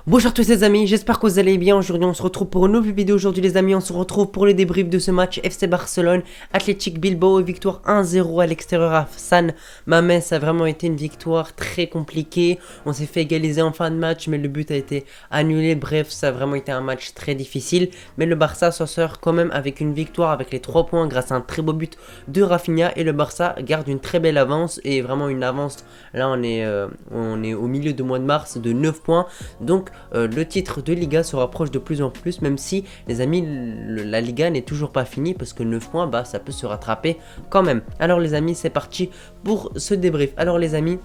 Bonjour à tous les amis, j'espère que vous allez bien. Aujourd'hui on se retrouve pour une nouvelle vidéo. Aujourd'hui les amis, on se retrouve pour le débrief de ce match FC Barcelone, Athletic Bilbao, victoire 1-0 à l'extérieur à San Mamés. Ça a vraiment été une victoire très compliquée. On s'est fait égaliser en fin de match mais le but a été annulé. Bref, ça a vraiment été un match très difficile. Mais le Barça s'en sort quand même avec une victoire, avec les 3 points grâce à un très beau but de Rafinha. Et le Barça garde une très belle avance et vraiment une avance. Là on est au milieu du mois de mars de 9 points. Donc le titre de Liga se rapproche de plus en plus, même si les amis la Liga n'est toujours pas finie parce que 9 points ça peut se rattraper quand même. Alors les amis, c'est parti pour ce débrief. Alors les amis,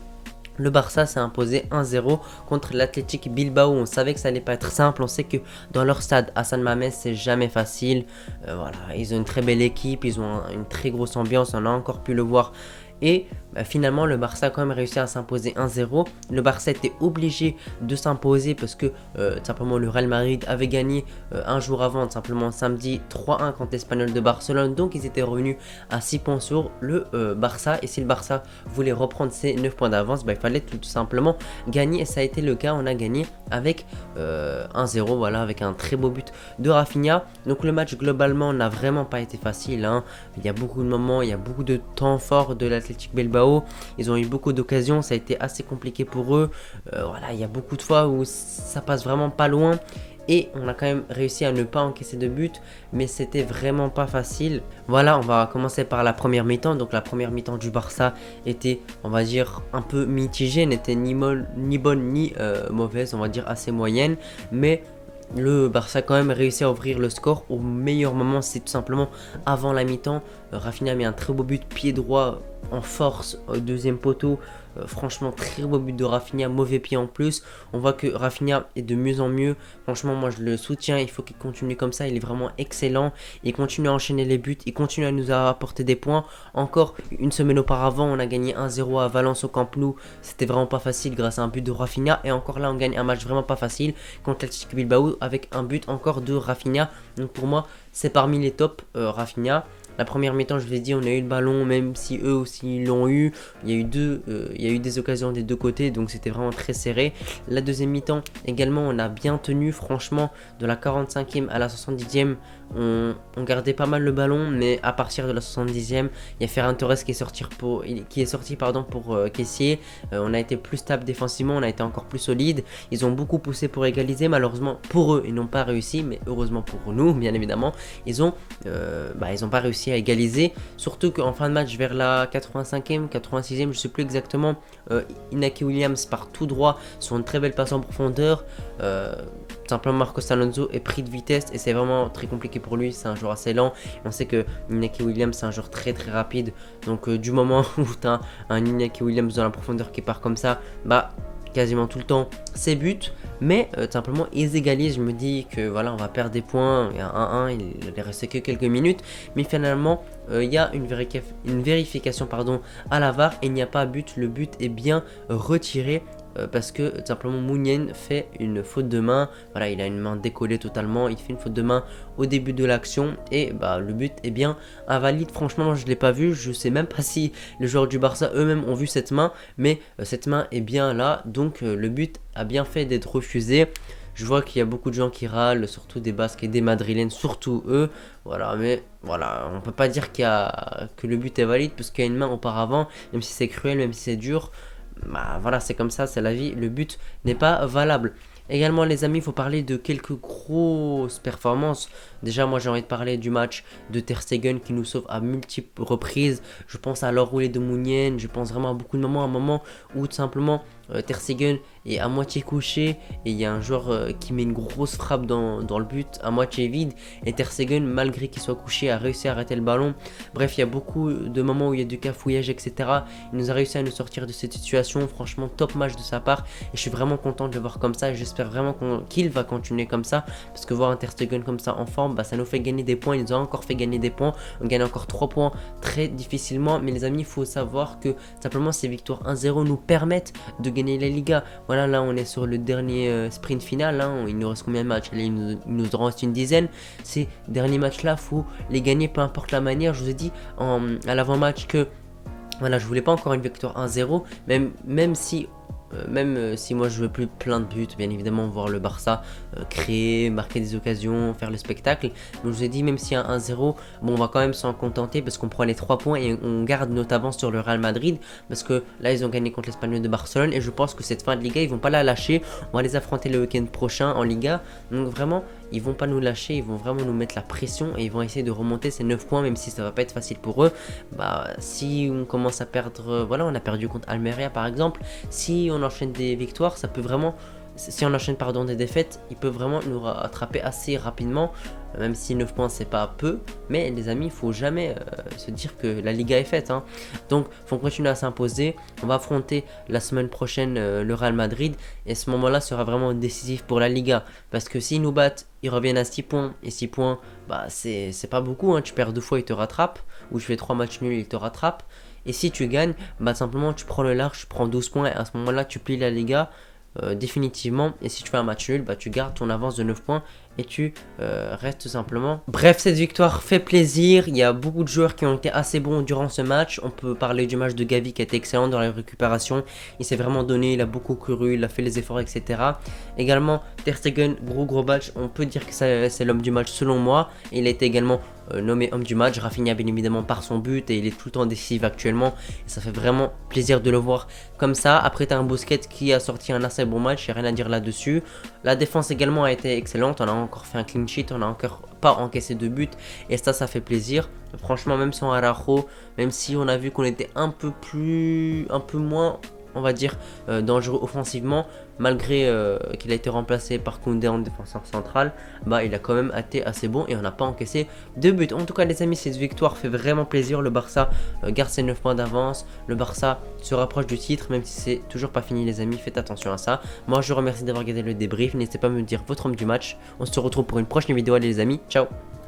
le Barça s'est imposé 1-0 contre l'Athletic Bilbao. On savait que ça allait pas être simple. On sait que dans leur stade à San Mamés, c'est jamais facile. Voilà, ils ont une très belle équipe, ils ont une très grosse ambiance. On a encore pu le voir. Et finalement, le Barça a quand même réussi à s'imposer 1-0. Le Barça était obligé de s'imposer parce que simplement le Real Madrid avait gagné un jour avant, simplement samedi 3-1 contre l'Espagnol de Barcelone. Donc ils étaient revenus à 6 points sur le Barça. Et si le Barça voulait reprendre ses 9 points d'avance, il fallait tout simplement gagner. Et ça a été le cas. On a gagné avec 1-0, voilà, avec un très beau but de Rafinha. Donc le match globalement n'a vraiment pas été facile, hein. Il y a beaucoup de moments, il y a beaucoup de temps fort de l'Athletic Bilbao. Ils ont eu beaucoup d'occasions, ça a été assez compliqué pour eux. Voilà, il y a beaucoup de fois où ça passe vraiment pas loin. Et on a quand même réussi à ne pas encaisser de but, mais c'était vraiment pas facile. Voilà, on va commencer par la première mi-temps. Donc la première mi-temps du Barça était, on va dire, un peu mitigée, n'était ni bonne ni mauvaise, on va dire assez moyenne. Mais le Barça a quand même réussi à ouvrir le score au meilleur moment, c'est tout simplement avant la mi-temps. Rafinha met un très beau but pied droit en force au deuxième poteau. Franchement, très beau but de Rafinha, mauvais pied en plus. On voit que Rafinha est de mieux en mieux. Franchement, moi je le soutiens, il faut qu'il continue comme ça. Il est vraiment excellent. Il continue à enchaîner les buts, il continue à nous apporter des points. Encore une semaine auparavant, on a gagné 1-0 à Valence au Camp Nou. C'était vraiment pas facile grâce à un but de Rafinha. Et encore là, on gagne un match vraiment pas facile contre l'Athletic Bilbao avec un but encore de Rafinha. Donc pour moi, c'est parmi les tops Rafinha. La première mi-temps, je vous ai dit, on a eu le ballon, même si eux aussi l'ont eu. Il y a eu des occasions des deux côtés, donc c'était vraiment très serré. La deuxième mi-temps, également, on a bien tenu, franchement, de la 45e à la 70e. On gardait pas mal le ballon, mais à partir de la 70e, il y a Ferran Torres qui est sorti pour Kessié. On a été plus stable défensivement, on a été encore plus solide. Ils ont beaucoup poussé pour égaliser, malheureusement pour eux, ils n'ont pas réussi, mais heureusement pour nous, bien évidemment, ils ont pas réussi à égaliser. Surtout qu'en fin de match, vers la 85e, 86e, je sais plus exactement, Inaki Williams part tout droit sur une très belle passe en profondeur. Simplement Marcos Alonso est pris de vitesse et c'est vraiment très compliqué pour lui, c'est un joueur assez lent. On sait que Inaki Williams c'est un joueur très très rapide, donc du moment où tu as un Inaki Williams dans la profondeur qui part comme ça, quasiment tout le temps c'est but. Mais simplement ils égalisent, je me dis que voilà, on va perdre des points, il y a 1-1, il ne restait que quelques minutes, mais finalement il y a une vérification à la VAR et il n'y a pas but, le but est bien retiré. Parce que simplement Mounien fait une faute de main, voilà, il a une main décollée totalement, il fait une faute de main au début de l'action et le but est bien invalide. Franchement, je ne l'ai pas vu, je sais même pas si les joueurs du Barça eux-mêmes ont vu cette main, mais cette main est bien là, donc le but a bien fait d'être refusé. Je vois qu'il y a beaucoup de gens qui râlent, surtout des Basques et des Madrilènes, surtout eux. Voilà, mais voilà, on peut pas dire que le but est valide parce qu'il y a une main auparavant, même si c'est cruel, même si c'est dur. Voilà, c'est comme ça, c'est la vie, le but n'est pas valable. Également les amis, il faut parler de quelques grosses performances. Déjà moi j'ai envie de parler du match de Ter Stegen qui nous sauve à multiples reprises. Je pense à l'enroulé de Mounien, je pense vraiment à beaucoup de moments, un moment où tout simplement Ter Stegen est à moitié couché et il y a un joueur qui met une grosse frappe dans le but à moitié vide et Ter Stegen, malgré qu'il soit couché, a réussi à arrêter le ballon. Bref, il y a beaucoup de moments où il y a du cafouillage, etc. Il nous a réussi à nous sortir de cette situation. Franchement, top match de sa part et je suis vraiment content de le voir comme ça. J'espère vraiment qu'il va continuer comme ça parce que voir un Ter Stegen comme ça en forme, ça nous fait gagner des points. Il nous a encore fait gagner des points. On gagne encore 3 points très difficilement, mais les amis, il faut savoir que simplement ces victoires 1-0 nous permettent de gagner la Liga. Voilà, là on est sur le dernier sprint final, hein. Il nous reste combien de matchs? Allez, il nous en reste une dizaine. Ces derniers matchs là, faut les gagner peu importe la manière. Je vous ai dit à l'avant-match que voilà, je voulais pas encore une victoire 1-0, même si même si moi je veux plus plein de buts, bien évidemment voir le Barça créer, marquer des occasions, faire le spectacle. Donc je vous ai dit, même s'il y a 1-0, bon, on va quand même s'en contenter parce qu'on prend les 3 points et on garde notre avance sur le Real Madrid, parce que là ils ont gagné contre l'Espagnol de Barcelone et je pense que cette fin de Liga ils vont pas la lâcher. On va les affronter le week-end prochain en Liga, donc vraiment ils vont pas nous lâcher, ils vont vraiment nous mettre la pression et ils vont essayer de remonter ces 9 points, même si ça va pas être facile pour eux. Bah si on commence à perdre, voilà, on a perdu contre Almeria par exemple, si on enchaîne des victoires, ça peut vraiment, si on enchaîne pardon des défaites, ils peuvent vraiment nous rattraper assez rapidement, même si 9 points c'est pas peu, mais les amis, il faut jamais se dire que la Liga est faite, hein. Donc il faut continuer à s'imposer. On va affronter la semaine prochaine le Real Madrid et ce moment là sera vraiment décisif pour la Liga, parce que s'ils nous battent, ils reviennent à 6 points, et 6 points, bah c'est pas beaucoup, hein. Tu perds 2 fois, ils te rattrapent, ou tu fais 3 matchs nuls, ils te rattrapent. Et si tu gagnes, bah simplement tu prends le large, tu prends 12 points et à ce moment là tu plies la Liga définitivement. Et si tu fais un match nul, bah tu gardes ton avance de 9 points et tu restes tout simplement. Bref, cette victoire fait plaisir. Il y a beaucoup de joueurs qui ont été assez bons durant ce match. On peut parler du match de Gavi qui a été excellent dans la récupération. Il s'est vraiment donné, il a beaucoup couru, il a fait les efforts, etc. Également, Ter Stegen, gros match. On peut dire que c'est l'homme du match selon moi. Il a été également nommé homme du match. Rafinha bien évidemment par son but et il est tout le temps décisif actuellement. Et ça fait vraiment plaisir de le voir comme ça. Après, tu as un Busquets qui a sorti un assez bon match. Il n'y a rien à dire là-dessus. La défense également a été excellente. On a encore fait un clean sheet, on a encore pas encaissé de but et ça fait plaisir. Franchement, même sans Araujo, même si on a vu qu'on était un peu moins, on va dire, dangereux offensivement, malgré qu'il a été remplacé par Koundé en défenseur central, bah il a quand même été assez bon et on n'a pas encaissé de but. En tout cas les amis, cette victoire fait vraiment plaisir. Le Barça garde ses 9 points d'avance, le Barça se rapproche du titre, même si c'est toujours pas fini les amis, faites attention à ça. Moi je vous remercie d'avoir regardé le débrief, n'hésitez pas à me dire votre homme du match. On se retrouve pour une prochaine vidéo, allez les amis, ciao.